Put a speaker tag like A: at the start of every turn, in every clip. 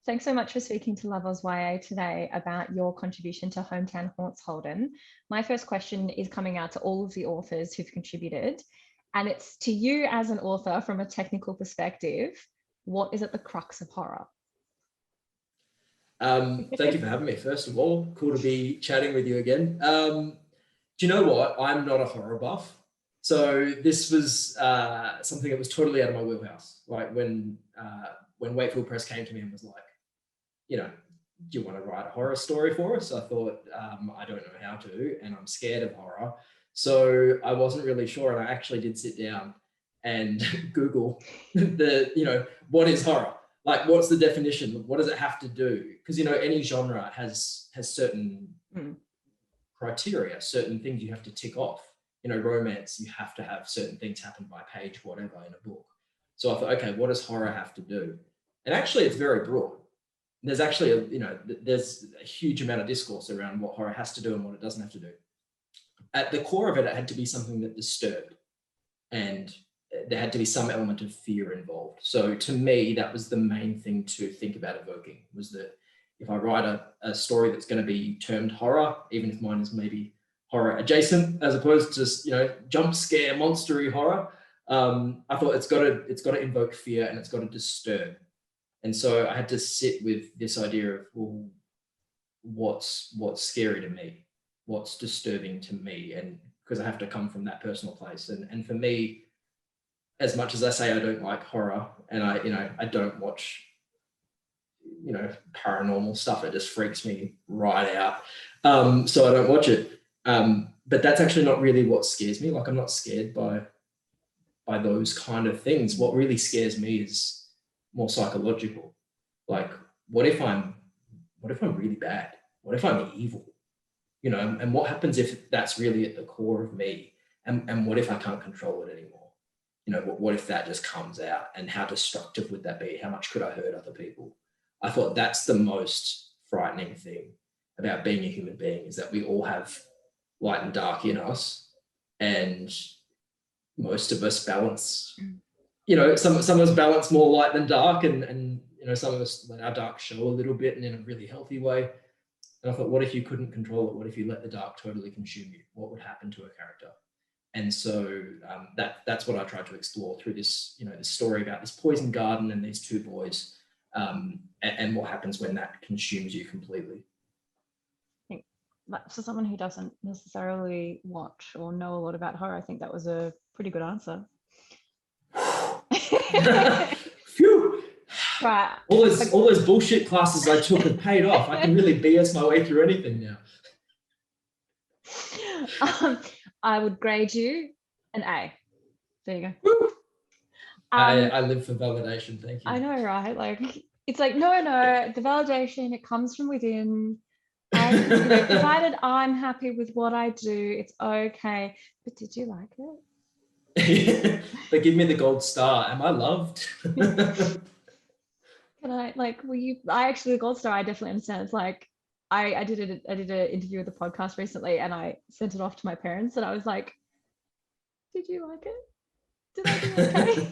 A: Thanks so much for speaking to Lovers YA today about your contribution to Hometown Haunts Holden. My first question is coming out to all of the authors who've contributed, and it's to you as an author from a technical perspective. What is at the crux of horror?
B: Thank you for having me, first of all. Cool to be chatting with you again. Do you know what? I'm not a horror buff. So this was something that was totally out of my wheelhouse. Like when Wakefield Press came to me and was like, do you want to write a horror story for us? I thought, I don't know how to, and I'm scared of horror. So I wasn't really sure. And I actually did sit down and Google what is horror? Like, what's the definition? What does it have to do? Because, any genre has certain criteria, certain things you have to tick off. Romance, you have to have certain things happen by page, whatever, in a book. So I thought, okay, what does horror have to do? And actually, it's very broad. There's actually, there's a huge amount of discourse around what horror has to do and what it doesn't have to do. At the core of it, it had to be something that disturbed, and there had to be some element of fear involved. So to me, that was the main thing to think about evoking, was that if I write a story that's going to be termed horror, even if mine is maybe horror adjacent, as opposed to jump scare, monstery horror, I thought it's got to invoke fear and it's got to disturb. And so I had to sit with this idea of, well, what's scary to me, what's disturbing to me, and because I have to come from that personal place. And for me, as much as I say I don't like horror, and I don't watch paranormal stuff, it just freaks me right out. So I don't watch it. But that's actually not really what scares me. Like, I'm not scared by those kind of things. What really scares me is more psychological. Like, what if I'm really bad? What if I'm evil? And what happens if that's really at the core of me? And what if I can't control it anymore? What if that just comes out? And how destructive would that be? How much could I hurt other people? I thought that's the most frightening thing about being a human being, is that we all have light and dark in us, and most of us balance. Some of us balance more light than dark, and some of us let our dark show a little bit, and in a really healthy way. And I thought, what if you couldn't control it? What if you let the dark totally consume you? What would happen to a character? And so that's what I tried to explore through this, this story about this poison garden and these two boys, and what happens when that consumes you completely.
A: For someone who doesn't necessarily watch or know a lot about horror, I think that was a pretty good answer.
B: Phew.
A: Right.
B: All those bullshit classes I took have paid off. I can really BS my way through anything now.
A: I would grade you an A. There you
B: go. I live for validation. Thank you.
A: I know, right? Like, it's like, no, the validation, it comes from within. And provided I'm happy with what I do, it's okay. But did you like it?
B: They give me the gold star. Am I loved?
A: Can I, I actually, the gold star, I definitely understand. It's like, I did an interview with the podcast recently, and I sent it off to my parents, and I was like, did you like it? Did I do okay?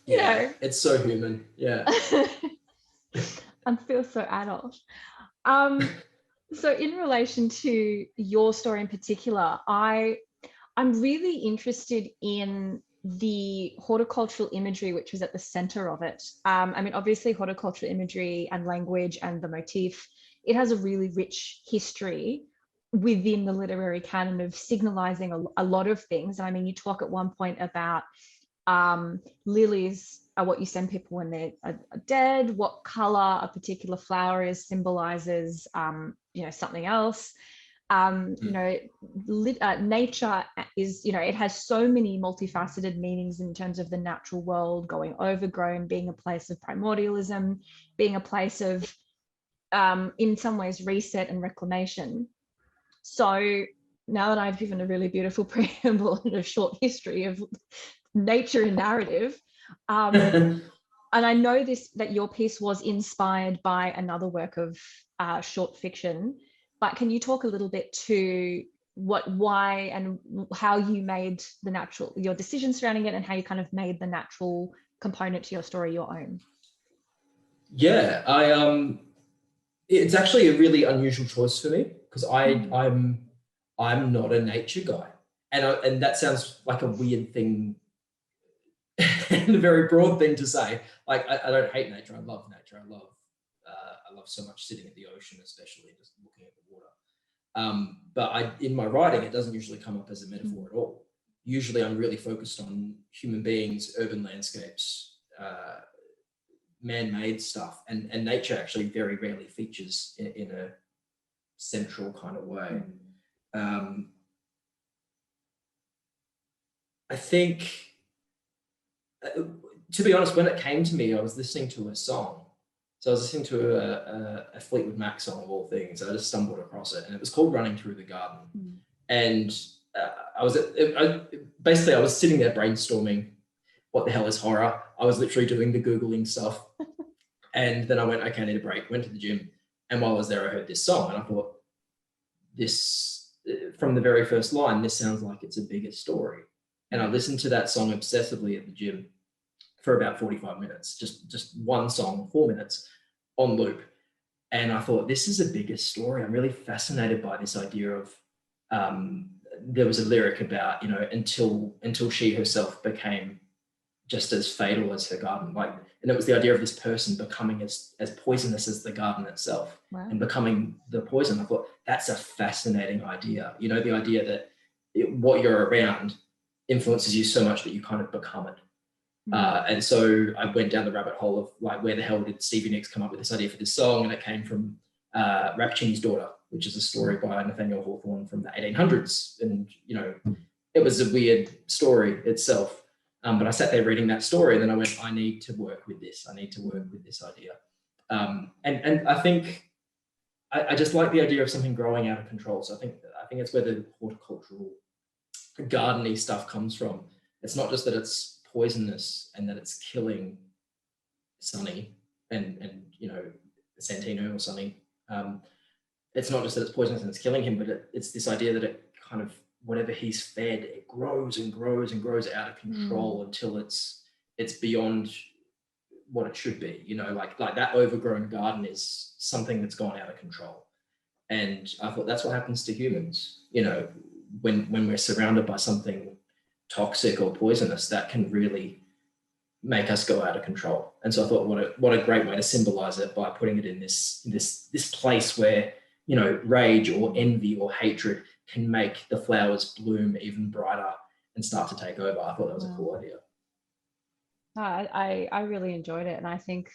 B: Yeah, it's so human. Yeah.
A: I feel so adult. So in relation to your story in particular, I'm really interested in the horticultural imagery which was at the center of it. Obviously horticultural imagery and language and the motif, it has a really rich history within the literary canon of signalizing a lot of things. You talk at one point about lilies are what you send people when they're dead, what color a particular flower is symbolizes something else. Nature is, it has so many multifaceted meanings in terms of the natural world, going overgrown, being a place of primordialism, being a place of in some ways reset and reclamation. So now that I've given a really beautiful preamble and a short history of nature and narrative, and I know that your piece was inspired by another work of short fiction, but can you talk a little bit to why and how you made your decision surrounding it, and how you kind of made the natural component to your story your own?
B: Yeah, it's actually a really unusual choice for me because I'm not a nature guy, and that sounds like a weird thing and a very broad thing to say. Like I don't hate nature. I love nature. I love so much sitting at the ocean, especially just looking at the water. But in my writing, it doesn't usually come up as a metaphor at all. Usually, I'm really focused on human beings, urban landscapes, man-made stuff, and nature actually very rarely features in a central kind of way. I think, to be honest, when it came to me, I was listening to a song. So I was listening to a Fleetwood Mac song of all things. I just stumbled across it, and it was called "Running Through the Garden." And I was sitting there brainstorming, what the hell is horror? I was literally doing the Googling stuff. And then I went, okay, I need a break, went to the gym. And while I was there, I heard this song and I thought, from the very first line, this sounds like it's a bigger story. And I listened to that song obsessively at the gym for about 45 minutes, just one song, 4 minutes on loop. And I thought, this is a bigger story. I'm really fascinated by this idea of, there was a lyric about, until she herself became just as fatal as her garden. And it was the idea of this person becoming as poisonous as the garden itself. Wow. And becoming the poison. I thought, that's a fascinating idea. The idea that what you're around influences you so much that you kind of become it. And so I went down the rabbit hole of where the hell did Stevie Nicks come up with this idea for this song? And it came from Rappaccini's Daughter, which is a story by Nathaniel Hawthorne from the 1800s. And, it was a weird story itself. But I sat there reading that story and then I went, I need to work with this. I need to work with this idea. And I think I just like the idea of something growing out of control. So I think it's where the horticultural gardeny stuff comes from. It's not just that it's poisonous and that it's killing Sonny and Santino or Sonny. It's not just that it's poisonous and it's killing him, but it's this idea that it kind of, whatever he's fed, it grows and grows and grows out of control until it's beyond what it should be. Like that overgrown garden is something that's gone out of control. And I thought that's what happens to humans. When we're surrounded by something toxic or poisonous, that can really make us go out of control. And so I thought, what a great way to symbolize it by putting it in this place where, rage or envy or hatred can make the flowers bloom even brighter and start to take over. I thought that was a cool idea.
A: I really enjoyed it. And I think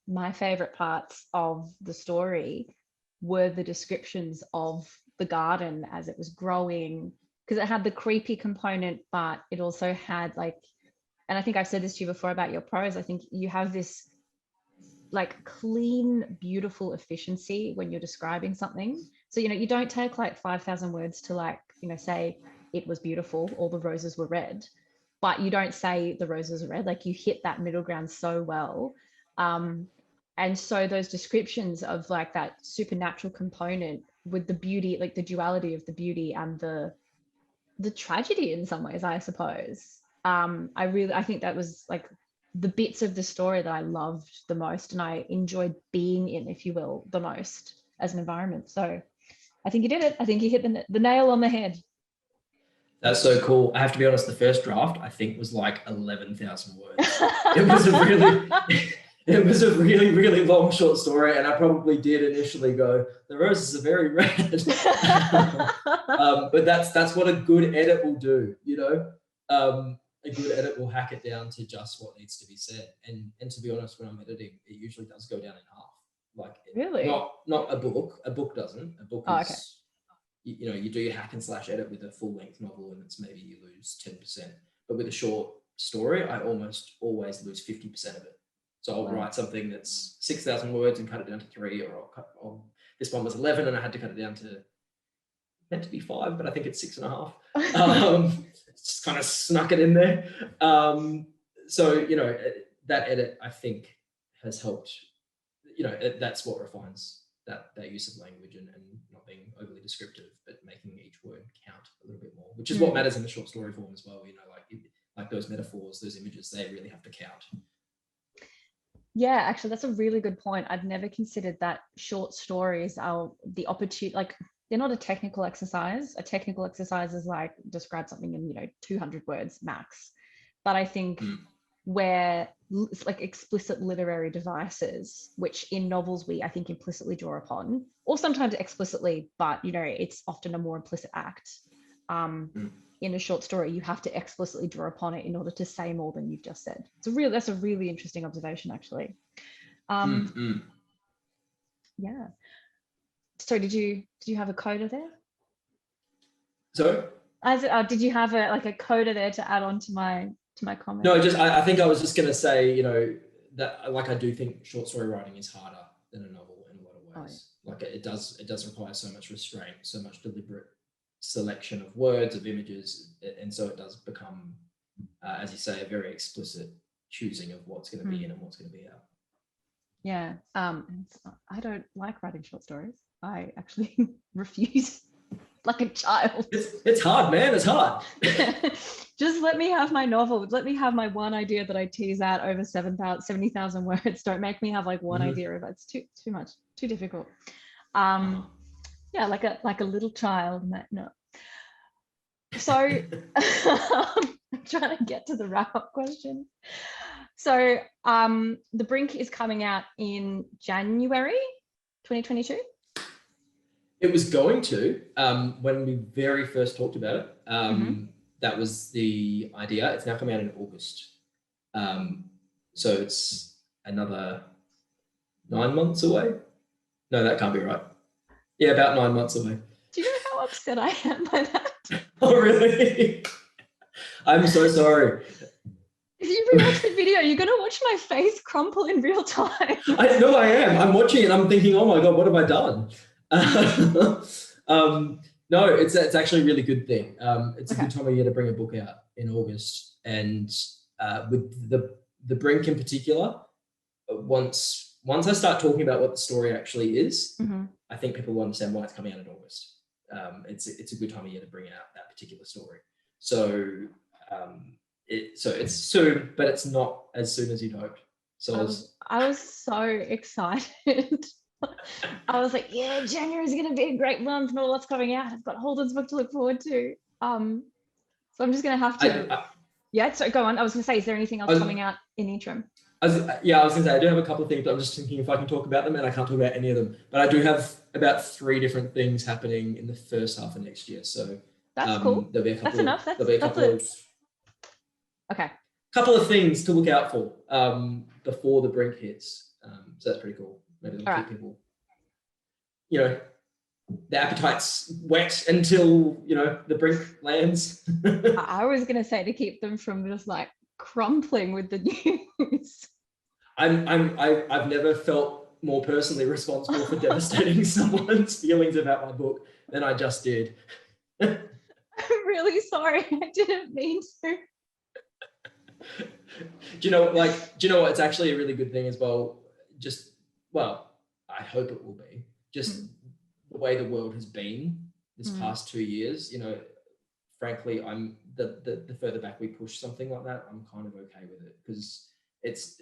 A: my favorite parts of the story were the descriptions of the garden as it was growing, because it had the creepy component, but it also had and I think I've said this to you before about your prose, I think you have this clean, beautiful efficiency when you're describing something. So, you don't take 5,000 words to say it was beautiful, all the roses were red, but you don't say the roses are red. You hit that middle ground so well. And so those descriptions of that supernatural component with the beauty, the duality of the beauty and the tragedy in some ways, I suppose. I think that was the bits of the story that I loved the most and I enjoyed being in, if you will, the most as an environment. So I think you did it. I think you hit the nail on the head.
B: That's so cool. I have to be honest, the first draft I think was 11,000 words. It was a really, really long short story, and I probably did initially go, the roses are very red. But that's what a good edit will do, a good edit will hack it down to just what needs to be said. And to be honest, when I'm editing, it usually does go down in half.
A: Really?
B: Not a book. A book doesn't. A book is,
A: okay.
B: You do your hack and slash edit with a full length novel and it's maybe you lose 10%. But with a short story, I almost always lose 50% of it. So I'll write something that's 6,000 words and cut it down to 3, or this one was 11 and I had to cut it down to, meant to be 5, but I think it's 6.5. Just kind of snuck it in there. So, that edit, I think, has helped, that's what refines that use of language and not being overly descriptive, but making each word count a little bit more, which is what matters in the short story form as well. Like those metaphors, those images, they really have to count.
A: Yeah, actually, that's a really good point. I've never considered that short stories are the opportunity, like they're not a technical exercise. A technical exercise is like describe something in, 200 words max. But I think where it's like explicit literary devices, which in novels we, I think, implicitly draw upon, or sometimes explicitly, but it's often a more implicit act. In a short story, you have to explicitly draw upon it in order to say more than you've just said. That's a really interesting observation, actually. Yeah. So did you have a coda there?
B: So
A: Did you have a coda there to add on to my comment?
B: no, I think I was just going to say, that like I do think short story writing is harder than a novel in a lot of ways. Oh, yeah. Like it does require so much restraint, so much deliberate selection of words, of images, and so it does become, as you say, a very explicit choosing of what's going to be in and what's going to be out.
A: Yeah, I don't like writing short stories. I actually refuse, like a child.
B: It's hard, man. It's hard.
A: Just let me have my novel. Let me have my one idea that I tease out over 70,000 words. Don't make me have like one idea of it. It's too much, too difficult. Yeah, like a little child. No. So I'm trying to get to the wrap-up question. So The Brink is coming out in January 2022.
B: It was going to, when we very first talked about it. That was the idea. It's now coming out in August. So it's another 9 months away. No, that can't be right. Yeah, about 9 months away.
A: Do you know how upset I am by that?
B: Oh, really? I'm so sorry.
A: If you rewatch the video, you're going to watch my face crumple in real time.
B: I am. I'm watching it. I'm thinking, oh my God, what have I done? No, it's actually a really good thing. It's a good time of year to bring a book out in August. And with the Brink in particular, once I start talking about what the story actually is, I think people will understand why it's coming out in August. It's a good time of year to bring out that particular story. So it's soon, but it's not as soon as you'd hoped. So
A: I was so excited. I was like, yeah, January is going to be a great month and all that's coming out. I've got Holden's book to look forward to. So I'm just going to have to. Yeah, so go on. I was going to say, is there anything else coming out in the interim?
B: I was going to say, I do have a couple of things, but I'm just thinking if I can talk about them, and I can't talk about any of them. But I do have about 3 different things happening in the first half of next year. So
A: that's cool.
B: There'll be a couple.
A: That's enough.
B: There'll be a couple of.
A: Okay.
B: Couple of things to look out for before the Brink hits. So that's pretty cool. Maybe they'll keep people, the appetite's wet until, the Brink lands.
A: I was going to say to keep them from just like crumpling with the news.
B: I've never felt more personally responsible for devastating someone's feelings about my book than I just did.
A: I'm really sorry. I didn't mean to.
B: Do you know what? It's actually a really good thing as well. I hope it will be. Just the way the world has been this past 2 years, frankly, I'm the further back we push something like that, I'm kind of okay with it, because it's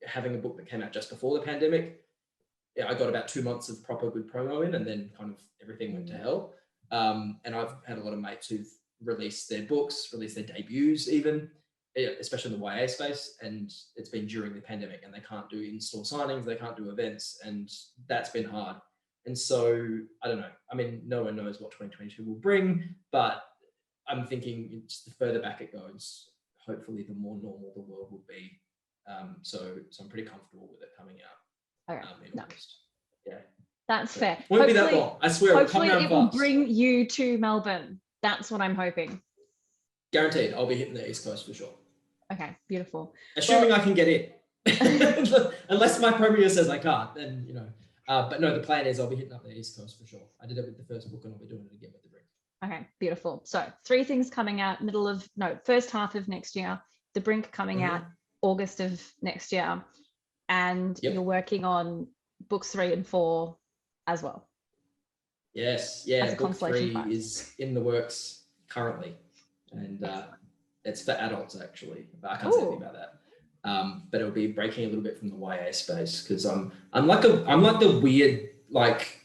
B: having a book that came out just before the pandemic. Yeah, I got about 2 months of proper good promo in, and then kind of everything went to hell. And I've had a lot of mates who've released their books, released their debuts even, especially in the YA space, and it's been during the pandemic, and they can't do in-store signings, they can't do events, and that's been hard. And so, I don't know. I mean, no one knows what 2022 will bring, but I'm thinking just the further back it goes, hopefully the more normal the world will be. So I'm pretty comfortable with it coming out in August. Yeah.
A: That's fair.
B: Won't be that long. I swear.
A: Hopefully it will bring you to Melbourne. That's what I'm hoping.
B: Guaranteed. I'll be hitting the East Coast for sure.
A: Okay, beautiful.
B: Assuming I can get in. Unless my premier says I can't, then, but no, the plan is I'll be hitting up the East Coast for sure. I did it with the first book, and I'll be doing it again with the Brink.
A: Okay, beautiful. So 3 things coming out first half of next year. The Brink coming out August of next year. And you're working on books 3 and 4 as well.
B: Yes, yeah. Book 3 is in the works currently, and it's for adults actually. But I can't say anything about that. but it'll be breaking a little bit from the YA space because I'm like the weird like